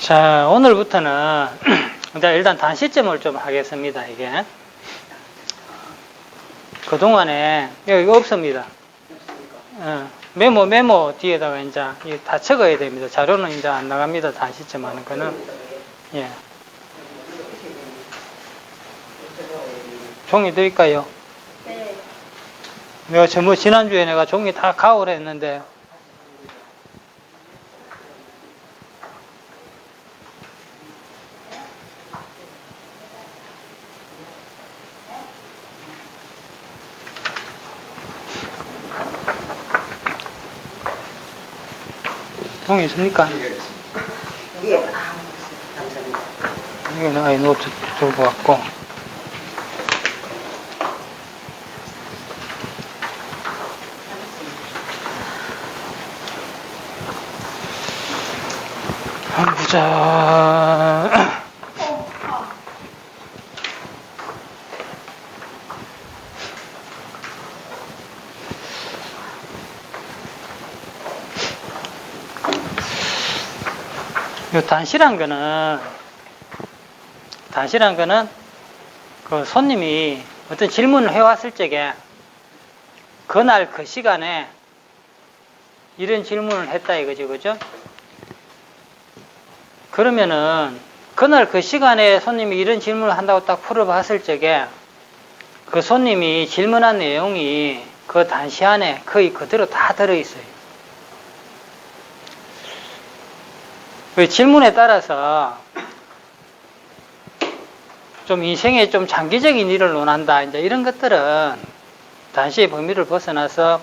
자, 오늘부터는 일단 단시점을 좀 하겠습니다. 이게 그동안에 여기 없습니다. 메모 뒤에다가 이제 다 적어야 됩니다. 자료는 이제 안 나갑니다. 단시점 하는 거는. 예. 종이 드릴까요? 네. 내가 지난주에 내가 종이 다 가오라 했는데 종이 있습니까? 예. 감사합니다. 이거는 아예 노트 들고 왔고. 한번 보자. 요 단시란 거는 그 손님이 어떤 질문을 해왔을 적에 그날 그 시간에 이런 질문을 했다 이거죠, 그죠? 그러면은 그날 그 시간에 손님이 이런 질문을 한다고 딱 풀어봤을 적에 그 손님이 질문한 내용이 그 단시 안에 거의 그대로 다 들어있어요. 그 질문에 따라서 좀 인생에 좀 장기적인 일을 논한다. 이제 이런 것들은 단시의 범위를 벗어나서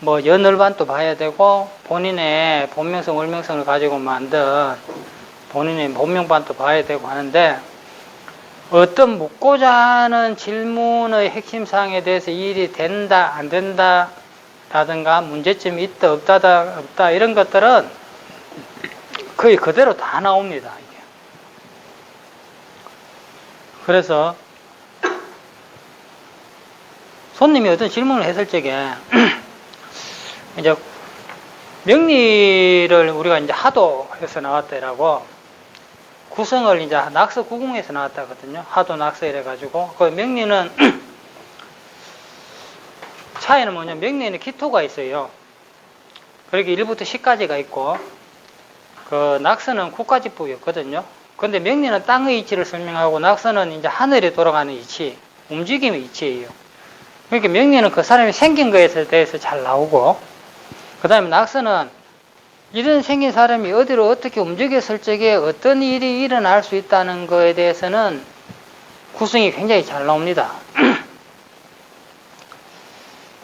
뭐 연월반도 봐야 되고 본인의 본명성, 월명성을 가지고 만든 본인의 본명반도 봐야 되고 하는데 어떤 묻고자 하는 질문의 핵심사항에 대해서 이 일이 된다, 안 된다 라든가 문제점이 있다, 없다 이런 것들은 거의 그대로 다 나옵니다. 이게. 그래서 손님이 어떤 질문을 했을 적에 이제 명리를 우리가 이제 하도에서 나왔다라고 구성을 이제 낙서 구공에서 나왔다거든요. 하도 낙서 이래가지고 그 명리는 차이는 뭐냐면 명리에는 기토가 있어요. 그렇게 1부터 10까지가 있고 그 낙서는 국가지법이었거든요. 근데 명리는 땅의 이치를 설명하고 낙서는 이제 하늘에 돌아가는 이치, 움직임의 이치예요. 그러니까 명리는 그 사람이 생긴 거에 대해서 잘 나오고, 그 다음에 낙서는 이런 생긴 사람이 어디로 어떻게 움직였을 적에 어떤 일이 일어날 수 있다는 거에 대해서는 구성이 굉장히 잘 나옵니다.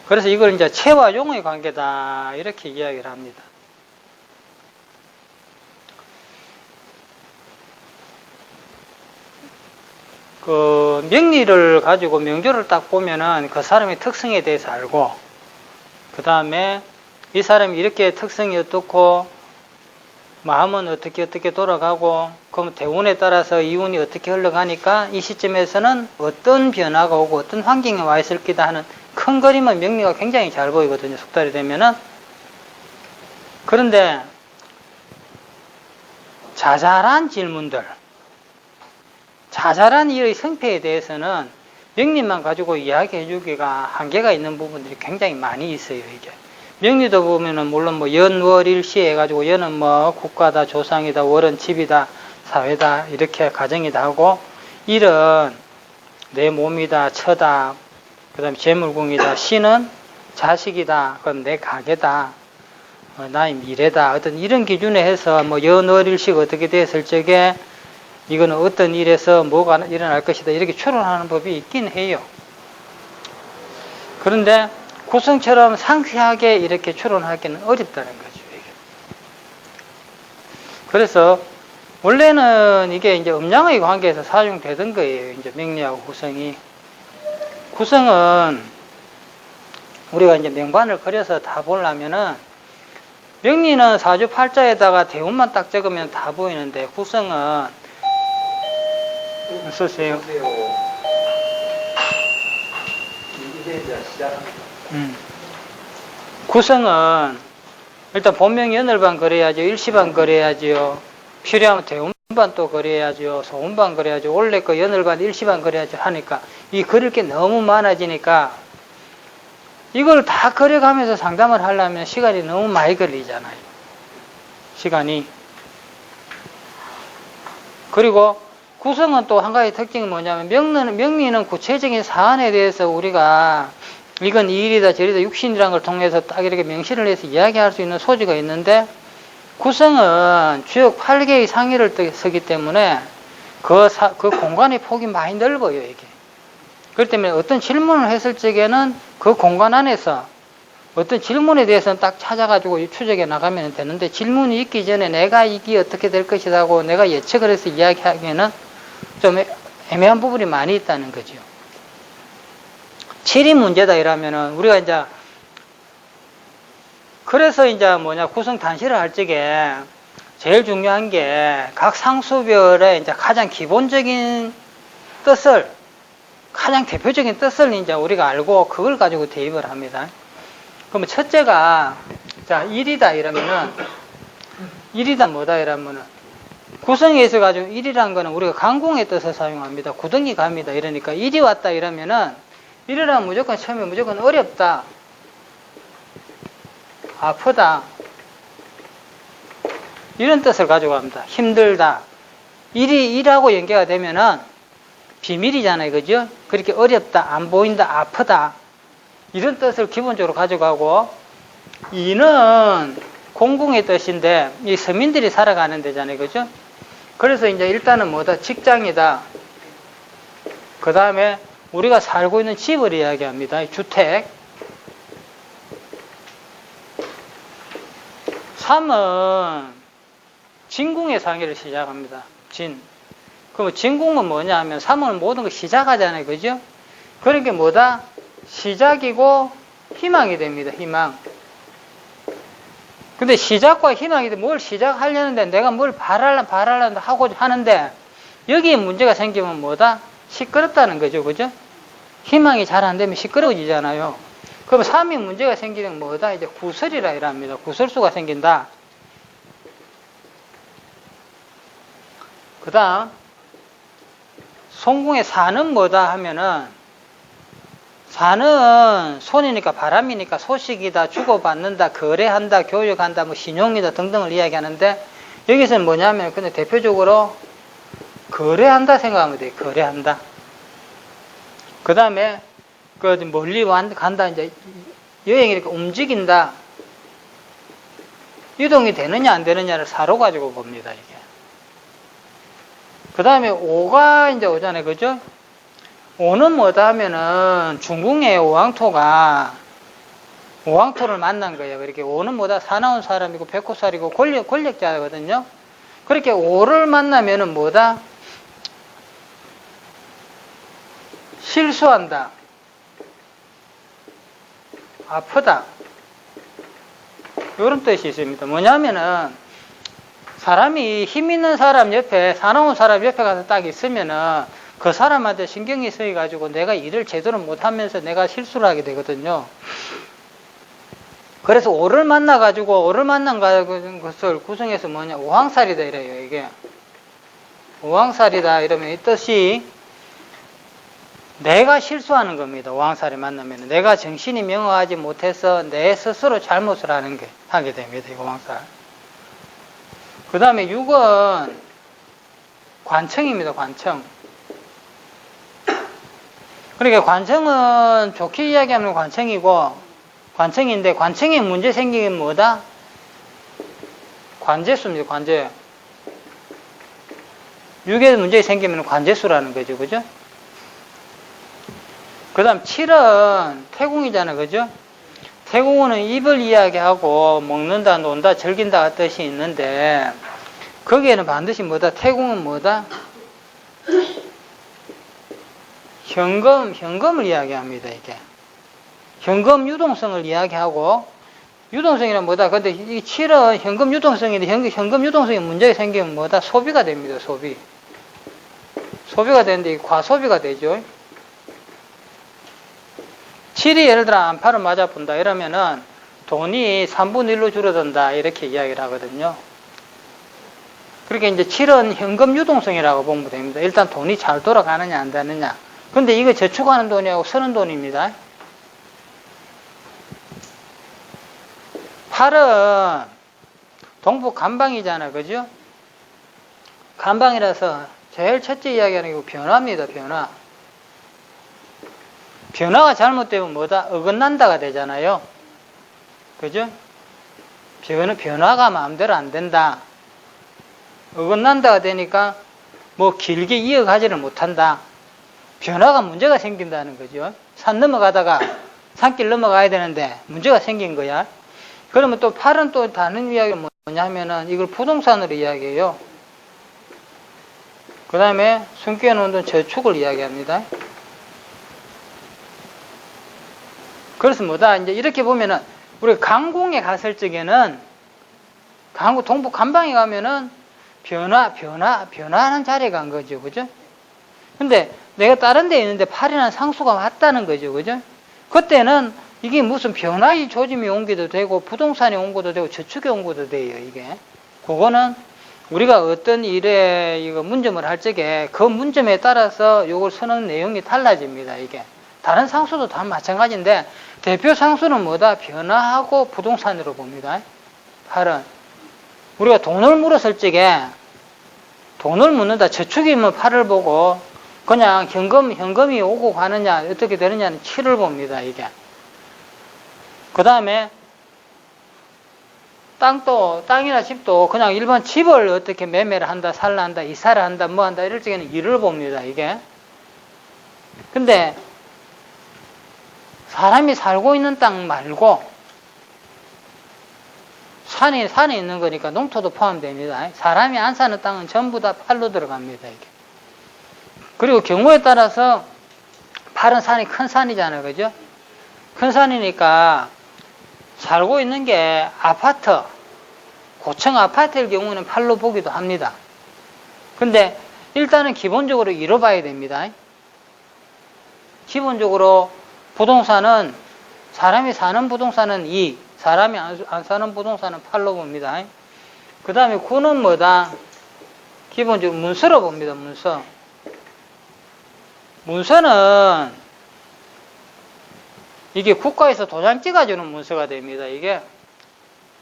그래서 이걸 이제 체와 용의 관계다 이렇게 이야기를 합니다. 그 명리를 가지고 명조를 딱 보면은 그 사람의 특성에 대해서 알고, 그 다음에 이 사람이 이렇게 특성이 어떻고 마음은 어떻게 돌아가고 그럼 대운에 따라서 이운이 어떻게 흘러가니까 이 시점에서는 어떤 변화가 오고 어떤 환경에 와 있을 거다 하는 큰 그림은 명리가 굉장히 잘 보이거든요. 숙달이 되면은. 그런데 자잘한 질문들, 자잘한 일의 성패에 대해서는 명리만 가지고 이야기해 주기가 한계가 있는 부분들이 굉장히 많이 있어요. 이게 명리도 보면은 물론 뭐 연월일시 해가지고 연은 뭐 국가다, 조상이다, 월은 집이다, 사회다 이렇게 가정이다 하고, 일은 내 몸이다, 처다, 그 다음에 재물궁이다, 시는 자식이다, 그건 내 가게다, 나의 미래다, 어떤 이런 기준에 해서 뭐 연월일시가 어떻게 됐을 적에 이거는 어떤 일에서 뭐가 일어날 것이다 이렇게 추론하는 법이 있긴 해요. 그런데 구성처럼 상세하게 이렇게 추론하기는 어렵다는 거죠. 이게. 그래서 원래는 이게 이제 음양의 관계에서 사용되던 거예요. 이제 명리하고 구성이. 구성은 우리가 이제 명반을 그려서 다 보려면은 명리는 사주팔자에다가 대운만 딱 적으면 다 보이는데 구성은 쓰세요. 구성은 일단 본명 연월반 그려야죠. 일시반 그려야죠. 필요하면 대운 소음반 또 그려야죠. 소음반 그려야죠. 원래 그 연월반 일시반 그려야죠. 하니까 이 그릴 게 너무 많아지니까 이걸 다 그려가면서 상담을 하려면 시간이 너무 많이 걸리잖아요. 시간이. 그리고 구성은 또 한 가지 특징이 뭐냐면 명리는 구체적인 사안에 대해서 우리가 이건 이 일이다 저리다 육신이라는 걸 통해서 딱 이렇게 명시를 해서 이야기할 수 있는 소지가 있는데 구성은 주역 8개의 상의를 쓰기 때문에 그 공간의 폭이 많이 넓어요, 이게. 그렇기 때문에 어떤 질문을 했을 적에는 그 공간 안에서 어떤 질문에 대해서는 딱 찾아가지고 추적해 나가면 되는데 질문이 있기 전에 내가 이게 어떻게 될 것이다 고 내가 예측을 해서 이야기하기에는 좀 애매한 부분이 많이 있다는 거죠. 7이 문제다 이러면은 우리가 이제 그래서 이제 구성 단시를 할 적에 제일 중요한 게 각 상수별의 이제 가장 기본적인 뜻을 가장 대표적인 뜻을 이제 우리가 알고 그걸 가지고 대입을 합니다. 그러면 첫째가 자 1이다 이러면은 1이다 뭐다 이러면은 구성에 있어 가지고 1이라는 거는 우리가 강공의 뜻을 사용합니다. 구덩이 갑니다. 이러니까 1이 왔다 이러면은 1이라면 무조건 처음에 무조건 어렵다. 아프다. 이런 뜻을 가지고 갑니다. 힘들다. 1하고 연계가 되면은 비밀이잖아요. 그죠? 그렇게 어렵다, 안 보인다, 아프다. 이런 뜻을 기본적으로 가져가고 2는 공공의 뜻인데 이 서민들이 살아가는 데잖아요. 그죠? 그래서 이제 일단은 뭐다? 직장이다. 그 다음에 우리가 살고 있는 집을 이야기합니다. 주택. 3은 진궁의 상의를 시작합니다. 진. 그럼 진궁은 뭐냐 하면 3은 모든 걸 시작하잖아요. 그죠? 그러니까 뭐다? 시작이고 희망이 됩니다. 희망. 근데 시작과 희망이 뭘 시작하려는데 내가 뭘 바라려고 하고 하는데 여기에 문제가 생기면 뭐다? 시끄럽다는 거죠. 그죠? 희망이 잘 안 되면 시끄러워지잖아요. 그럼 3이 문제가 생기면 뭐다? 이제 구설이라 이랍니다. 구설수가 생긴다. 그 다음 송궁의 4는 뭐다 하면은 4는 손이니까 바람이니까 소식이다, 주고받는다, 거래한다, 교육한다, 뭐 신용이다 등등을 이야기하는데 여기서는 뭐냐면 근데 대표적으로 거래한다 생각하면 돼요. 거래한다. 그 다음에 그 멀리 간다 이제 여행이 이렇게 움직인다. 이동이 되느냐 안 되느냐를 사로 가지고 봅니다. 이게. 그 다음에 5가 이제 오잖아요. 그죠? 5는 뭐다 하면은 중궁의 오왕토가 오왕토를 만난 거예요. 그렇게 5는 뭐다? 사나운 사람이고 백호살이고 권력자거든요. 그렇게 5를 만나면은 뭐다? 실수한다. 아프다. 이런 뜻이 있습니다. 뭐냐면은 사람이 힘 있는 사람 옆에 사나운 사람 옆에 가서 딱 있으면은 그 사람한테 신경이 쓰여가지고 내가 일을 제대로 못하면서 내가 실수를 하게 되거든요. 그래서 5를 만나가지고 5를 만난 것을 구성해서 뭐냐 오왕살이다 이래요. 이게 오왕살이다 이러면 이 뜻이 내가 실수하는 겁니다. 오왕살이 만나면 내가 정신이 명확하지 못해서 내 스스로 잘못을 하게 됩니다. 이 오왕살. 그 다음에 6은 관청입니다. 관청. 그러니까 관청은 좋게 이야기하면 관청이고 관청인데 관청에 문제 생기면 뭐다? 관제수입니다. 관제. 6에 문제 생기면 관제수라는 거죠. 그죠? 그 다음 7은 태궁이잖아요. 그죠? 태궁은 입을 이야기하고 먹는다, 논다, 즐긴다 뜻이 있는데 거기에는 반드시 뭐다? 태궁은 뭐다? 현금을 이야기합니다. 이게 현금 유동성을 이야기하고 유동성이란 뭐다? 근데 이 7은 현금 유동성인데 현금 유동성에 문제가 생기면 뭐다? 소비가 됩니다. 소비가 되는데 과소비가 되죠. 7이 예를 들어 안파를 맞아본다 이러면은 돈이 3분의 1로 줄어든다 이렇게 이야기를 하거든요. 그렇게 이제 7은 현금 유동성이라고 보면 됩니다. 일단 돈이 잘 돌아가느냐 안 되느냐. 근데 이거 저축하는 돈이하고 쓰는 돈입니다. 8은 동북 간방이잖아, 그죠? 간방이라서 제일 첫째 이야기하는 게 변화입니다, 변화. 변화가 잘못되면 뭐다? 어긋난다가 되잖아요. 그죠? 변화가 마음대로 안 된다. 어긋난다가 되니까 뭐 길게 이어가지를 못한다. 변화가 문제가 생긴다는 거죠. 산 넘어가다가 산길 넘어가야 되는데 문제가 생긴 거야. 그러면 또 8은 또 다른 이야기가 뭐냐면은 이걸 부동산으로 이야기해요. 그 다음에 숨겨 놓은 저축을 이야기합니다. 그래서 뭐다? 이제 이렇게 보면은 우리 강궁에 갔을 적에는 동북 간방에 가면은 변화하는 자리에 간 거죠. 그죠? 근데 내가 다른 데 있는데 8이라는 상수가 왔다는 거죠. 그죠? 그때는 이게 무슨 변화의 조짐이 온 것도 되고 부동산이 온 것도 되고 저축이 온 것도 돼요. 이게. 그거는 우리가 어떤 일에 이거 문점을 할 적에 그 문점에 따라서 이걸 쓰는 내용이 달라집니다. 이게. 다른 상수도 다 마찬가지인데 대표 상수는 뭐다? 변화하고 부동산으로 봅니다. 8은. 우리가 돈을 물었을 적에 돈을 묻는다. 저축이면 8을 보고 그냥 현금이 오고 가느냐 어떻게 되느냐는 7을 봅니다. 이게. 그 다음에 땅이나 집도 그냥 일반 집을 어떻게 매매를 한다, 살라 한다, 이사를 한다, 뭐 한다 이럴 적에는 1을 봅니다. 이게. 근데 사람이 살고 있는 땅 말고 산에 있는 거니까 농토도 포함됩니다. 사람이 안 사는 땅은 전부 다 8로 들어갑니다. 이게. 그리고 경우에 따라서 8은 산이 큰 산이잖아요. 그죠? 큰 산이니까 살고 있는 게 아파트, 고층 아파트일 경우는 8로 보기도 합니다. 근데 일단은 기본적으로 2로 봐야 됩니다. 기본적으로 부동산은 사람이 사는 부동산은 2, 사람이 안 사는 부동산은 8로 봅니다. 그 다음에 9는 뭐다? 기본적으로 문서로 봅니다. 문서는 이게 국가에서 도장 찍어주는 문서가 됩니다. 이게.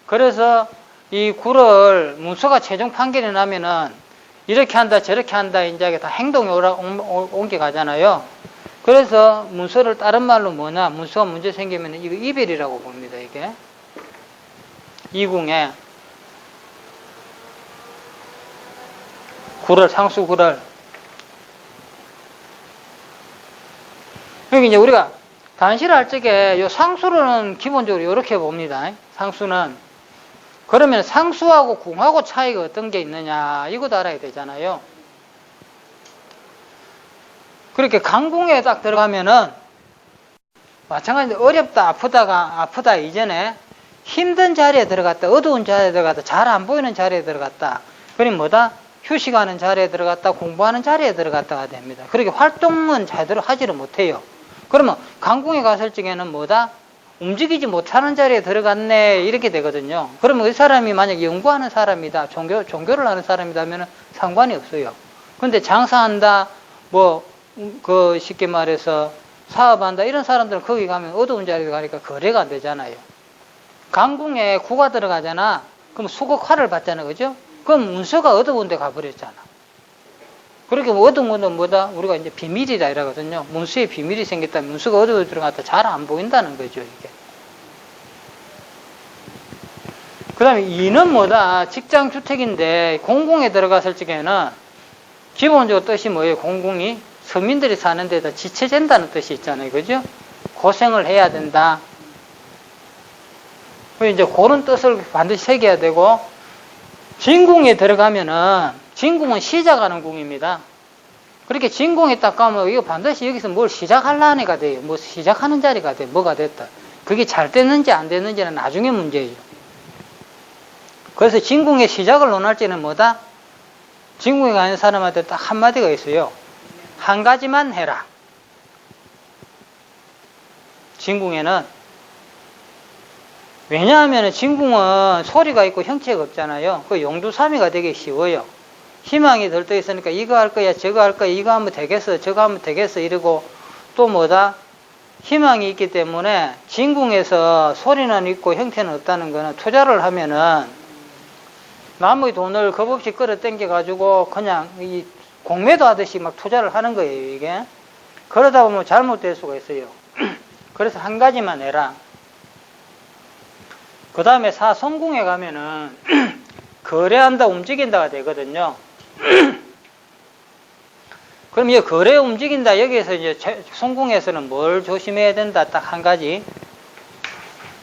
그래서 이 9를 문서가 최종 판결이 나면은 이렇게 한다 저렇게 한다 이제 다 행동이 옮겨가잖아요. 그래서 문서를 다른 말로 뭐냐, 문서가 문제 생기면 이거 이별이라고 봅니다. 이게. 이궁에 9를, 상수 9를. 여기 이제 우리가 단시를 할 적에 요 상수로는 기본적으로 이렇게 봅니다. 상수는. 그러면 상수하고 궁하고 차이가 어떤 게 있느냐, 이것도 알아야 되잖아요. 그렇게 강궁에 딱 들어가면은 마찬가지로 어렵다, 아프다 이전에 힘든 자리에 들어갔다, 어두운 자리에 들어갔다, 잘 안 보이는 자리에 들어갔다. 그럼 뭐다? 휴식하는 자리에 들어갔다, 공부하는 자리에 들어갔다가 됩니다. 그렇게 활동은 제대로 하지를 못해요. 그러면 강궁에 갔을 적에는 뭐다? 움직이지 못하는 자리에 들어갔네, 이렇게 되거든요. 그러면 이 사람이 만약 연구하는 사람이다, 종교를 하는 사람이다 하면 상관이 없어요. 근데 장사한다, 쉽게 말해서 사업한다, 이런 사람들은 거기 가면 어두운 자리에 가니까 거래가 안 되잖아요. 강궁에 구가 들어가잖아. 그럼 수국화를 받잖아, 그죠? 그럼 문서가 어두운 데 가버렸잖아. 그렇게 어두운 건 뭐다? 우리가 이제 비밀이라 이러거든요. 문서에 비밀이 생겼다, 문서가 어두운 데 들어갔다 잘 안 보인다는 거죠, 이게. 그 다음에 2는 뭐다? 직장주택인데 공궁에 들어갔을 적에는 기본적으로 뜻이 뭐예요? 공궁이 서민들이 사는 데다 지체된다는 뜻이 있잖아요, 그죠? 고생을 해야 된다. 이제 그런 뜻을 반드시 새겨야 되고, 진궁에 들어가면은, 진궁은 시작하는 궁입니다. 그렇게 진궁에 딱 가면, 이거 반드시 여기서 뭘 시작하려는 애가 돼요. 뭐 시작하는 자리가 돼. 뭐가 됐다. 그게 잘 됐는지 안 됐는지는 나중에 문제예요. 그래서 진궁의 시작을 논할 때는 뭐다? 진궁에 가는 사람한테 딱 한마디가 있어요. 한 가지만 해라. 진궁에는. 왜냐하면 진궁은 소리가 있고 형체가 없잖아요. 그 용두사미가 되게 쉬워요. 희망이 들떠 있으니까 이거 할 거야, 저거 할 거야, 이거 하면 되겠어, 저거 하면 되겠어 이러고 또 뭐다? 희망이 있기 때문에 진궁에서 소리는 있고 형태는 없다는 거는 투자를 하면은 남의 돈을 겁없이 끌어당겨 가지고 그냥 이 공매도 하듯이 막 투자를 하는 거예요, 이게. 그러다 보면 잘못될 수가 있어요. 그래서 한 가지만 해라. 그 다음에 사성궁에 가면은 거래한다, 움직인다가 되거든요. 그럼 이 거래 움직인다, 여기에서 이제 성궁에서는 뭘 조심해야 된다, 딱 한 가지.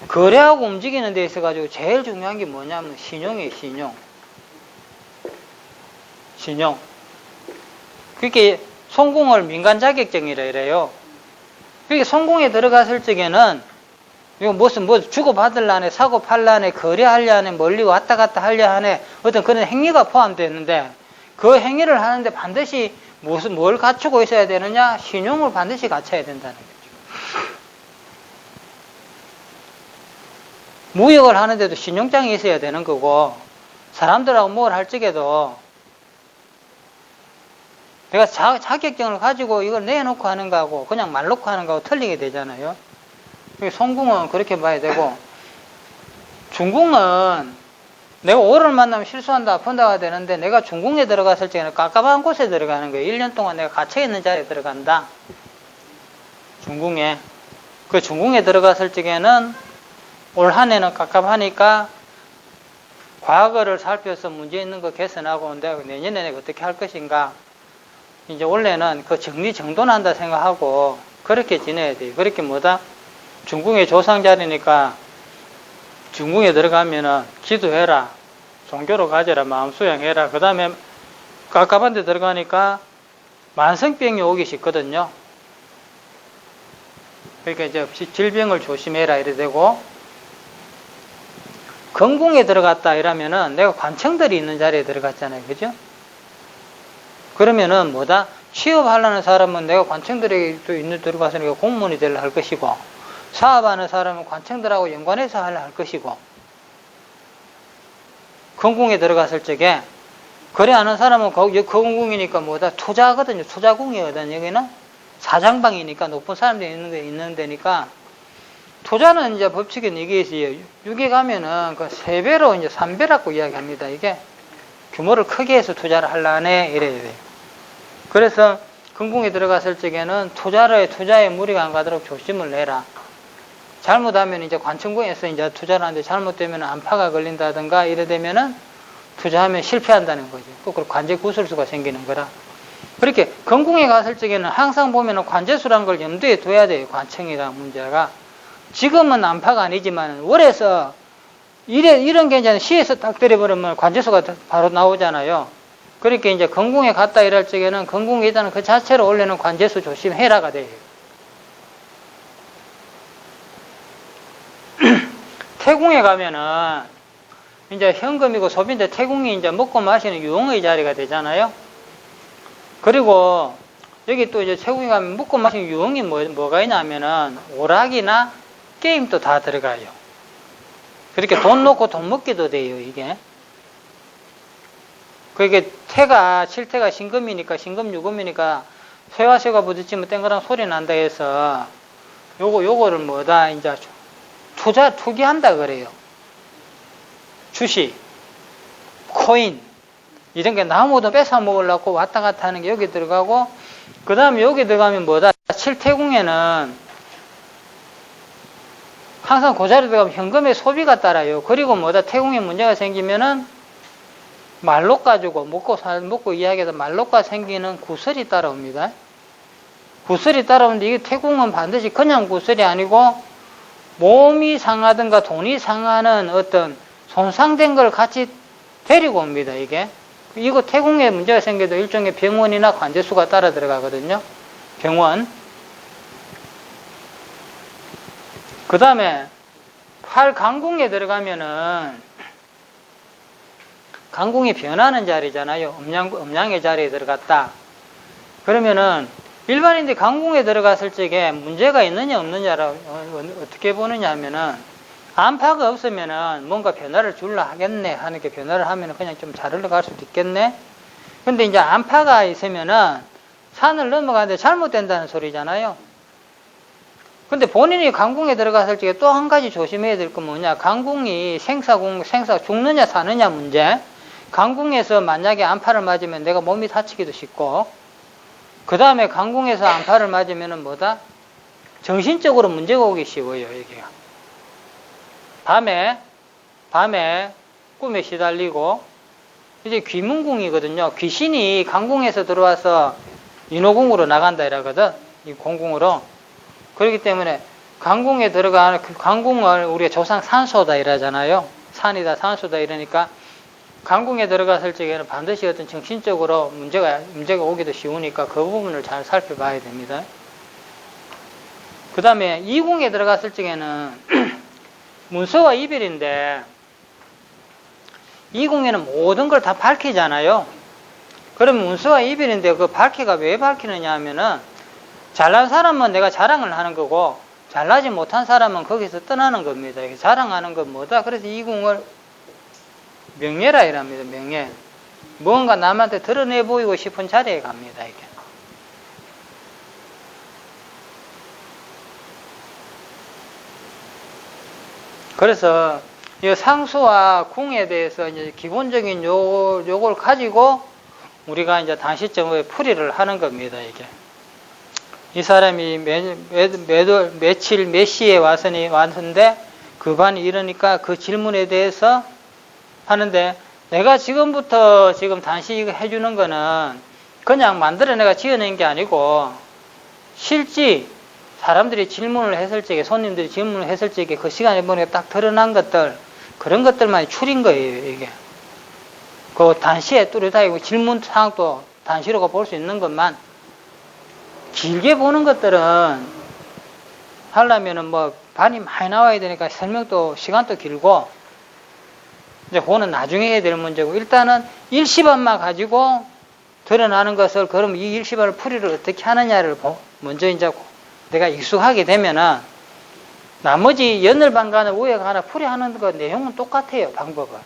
거래하고 움직이는 데 있어가지고 제일 중요한 게 뭐냐면 신용이에요, 신용. 신용. 그게 성궁을 민간 자격증이라 이래요. 그게 성궁에 들어갔을 적에는 이거 무슨 뭐 주고받을라네, 사고 팔라네, 거래하려네, 멀리 왔다 갔다 하려 하네, 어떤 그런 행위가 포함되어 있는데 그 행위를 하는데 반드시 뭘 갖추고 있어야 되느냐? 신용을 반드시 갖춰야 된다는 거죠. 무역을 하는데도 신용장이 있어야 되는 거고, 사람들하고 뭘 할 적에도 내가 자격증을 가지고 이걸 내놓고 하는 거하고 그냥 말 놓고 하는 거하고 틀리게 되잖아요. 성궁은 그렇게 봐야 되고, 중궁은 내가 오를 만나면 실수한다, 아픈다가 되는데 내가 중궁에 들어갔을 때는 깝깝한 곳에 들어가는 거예요. 1년 동안 내가 갇혀있는 자리에 들어간다. 중궁에. 그 중궁에 들어갔을 적에는 올 한 해는 깝깝하니까 과거를 살펴서 문제 있는 거 개선하고 내년에 내가 어떻게 할 것인가. 이제 원래는 그 정리정돈한다 생각하고 그렇게 지내야 돼요. 그렇게 뭐다? 중궁의 조상 자리니까 중궁에 들어가면은 기도해라, 종교로 가져라, 마음 수양해라. 그 다음에 깝깝한 데 들어가니까 만성병이 오기 쉽거든요. 그러니까 이제 질병을 조심해라 이래 되고, 건궁에 들어갔다 이러면은 내가 관청들이 있는 자리에 들어갔잖아요, 그죠? 그러면은 뭐다? 취업하려는 사람은 내가 관청들이 또 있는 들어가서 내가 공무원이 되려 할 것이고, 사업하는 사람은 관청들하고 연관해서 하려 할 것이고, 건궁에 들어갔을 적에 거래하는 사람은 건궁이니까 뭐다? 투자거든요. 투자궁이거든요. 여기는 사장방이니까 높은 사람들이 있는 데니까 투자는 이제 법칙은 이게 있어요. 6에 가면은 그 3배로 이제 3배라고 이야기합니다. 이게 규모를 크게 해서 투자를 하려네 이래야 돼요. 그래서 건궁에 들어갔을 적에는 투자에 무리가 안 가도록 조심을 해라. 잘못하면 이제 관청궁에서 이제 투자를 하는데 잘못되면 안파가 걸린다든가 이래 되면은 투자하면 실패한다는 거죠. 또 관제 구설수가 생기는 거라. 그렇게 건궁에 갔을 적에는 항상 보면은 관제수라는 걸 염두에 둬야 돼요. 관청이라는 문제가. 지금은 안파가 아니지만 월에서 이런 게 이제 시에서 딱 때려버리면 관제수가 바로 나오잖아요. 그렇게 이제 건궁에 갔다 이럴 적에는 건궁에 있다는 그 자체로 올리는 관제수 조심해라가 돼요. 태궁에 가면은 이제 현금이고 소비인데 태궁이 이제 먹고 마시는 유흥의 자리가 되잖아요. 그리고 여기 또 이제 태궁에 가면 먹고 마시는 유흥이 뭐가 있냐면은 오락이나 게임도 다 들어가요. 그렇게 돈 놓고 돈 먹기도 돼요, 이게. 그게 칠태가 신금이니까, 신금 유금이니까 쇠와 쇠가 부딪히면 땡그랑 소리 난다 해서 요거를 뭐다, 이제 투기한다 그래요. 주식, 코인, 이런 게 나무도 뺏어 먹으려고 왔다 갔다 하는 게 여기 들어가고, 그 다음에 여기 들어가면 뭐다, 칠태궁에는 항상 그 자리에 들어가면 현금의 소비가 따라요. 그리고 뭐다, 태궁에 문제가 생기면은 말로 가지고 먹고 이야기해서 말로가 생기는 구설이 따라옵니다. 구설이 따라오는데 이게 태궁은 반드시 그냥 구설이 아니고 몸이 상하든가 돈이 상하는 어떤 손상된 걸 같이 데리고 옵니다, 이게. 이거 태궁에 문제가 생겨도 일종의 병원이나 관제수가 따라 들어가거든요. 병원. 그 다음에 팔강궁에 들어가면은 강궁이 변하는 자리잖아요. 음양의 자리에 들어갔다. 그러면은 일반인들이 강궁에 들어갔을 적에 문제가 있느냐 없느냐를 어떻게 보느냐 하면은 안파가 없으면은 뭔가 변화를 줄라 하겠네 하는 게 변화를 하면은 그냥 좀 잘 흘러갈 수도 있겠네. 근데 이제 안파가 있으면은 산을 넘어가는데 잘못된다는 소리잖아요. 근데 본인이 강궁에 들어갔을 적에 또 한 가지 조심해야 될 건 뭐냐. 강궁이 생사 죽느냐 사느냐 문제. 강궁에서 만약에 안파를 맞으면 내가 몸이 다치기도 쉽고, 그 다음에 강궁에서 안파를 맞으면은 뭐다? 정신적으로 문제가 오기 쉬워요, 이게. 밤에 꿈에 시달리고, 이제 귀문궁이거든요. 귀신이 강궁에서 들어와서 인호궁으로 나간다 이러거든. 이 공궁으로. 그렇기 때문에 강궁에 들어가는 그 강궁을 우리가 조상 산소다 이러잖아요. 산이다, 산소다 이러니까 강궁에 들어갔을 적에는 반드시 어떤 정신적으로 문제가 오기도 쉬우니까 그 부분을 잘 살펴봐야 됩니다. 그 다음에 이궁에 들어갔을 적에는 문서와 이별인데, 이궁에는 모든 걸 다 밝히잖아요. 그러면 문서와 이별인데 그 밝히가 왜 밝히느냐 하면은, 잘난 사람은 내가 자랑을 하는 거고 잘나지 못한 사람은 거기서 떠나는 겁니다. 자랑하는 건 뭐다? 그래서 이궁을 명예라 이랍니다. 명예. 뭔가 남한테 드러내 보이고 싶은 자리에 갑니다. 이게. 그래서 이 상수와 궁에 대해서 이제 기본적인 요걸 가지고 우리가 이제 단시점의 풀이를 하는 겁니다. 이게. 이 사람이 며칠 몇 시에 왔는데 그 반이 이러니까 그 질문에 대해서 하는데, 내가 지금부터 지금 단시 이거 해주는 거는 그냥 만들어 내가 지어낸 게 아니고 실제 사람들이 질문을 했을 적에, 손님들이 질문을 했을 적에 그 시간에 보니까 딱 드러난 것들, 그런 것들만 추린 거예요. 이게 그 단시에 뚜렷하게 질문 사항도 단시로 볼 수 있는 것만, 길게 보는 것들은 하려면은 뭐 반이 많이 나와야 되니까 설명도 시간도 길고, 이제 그거는 나중에 해야 될 문제고, 일단은 일시반만 가지고 드러나는 것을, 그럼 이 일시반을 풀이를 어떻게 하느냐를 먼저 이제 내가 익숙하게 되면은 나머지 연을반간을 우회가 하나 풀이하는 거 내용은 똑같아요, 방법은.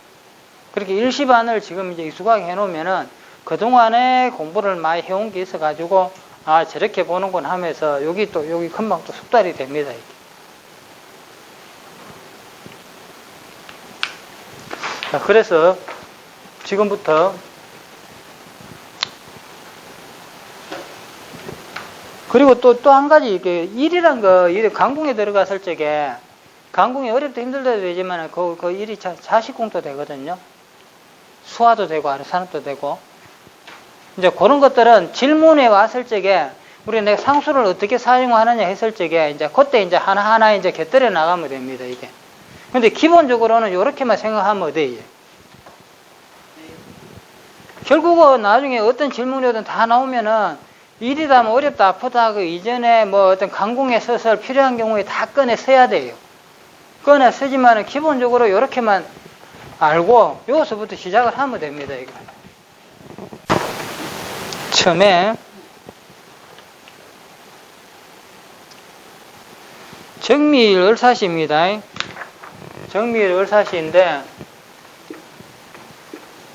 그렇게 일시반을 지금 이제 익숙하게 해놓으면은 그동안에 공부를 많이 해온 게 있어가지고, 아, 저렇게 보는군 하면서 여기 금방 또 숙달이 됩니다. 이게. 자, 그래서 지금부터 그리고 또 한 가지 이게 일이란 거, 강궁에 들어갔을 적에 강궁이 어렵도 힘들어도 되지만 그 일이 자식공도 되거든요. 수화도 되고 아르산업도 되고. 이제 그런 것들은 질문에 왔을 적에 우리 내가 상수를 어떻게 사용하느냐 했을 적에 이제 그때 이제 하나하나 이제 곁들여 나가면 됩니다, 이게. 근데 기본적으로는 이렇게만 생각하면 돼요. 결국은 나중에 어떤 질문이든 다 나오면은 일이다 뭐 어렵다 아프다 그 이전에 뭐 어떤 강궁의 서설 필요한 경우에 다 꺼내 써야 돼요. 꺼내 쓰지만은 기본적으로 이렇게만 알고 여기서부터 시작을 하면 됩니다, 이거. 처음에 정미일을사시입니다. 정미일을사시인데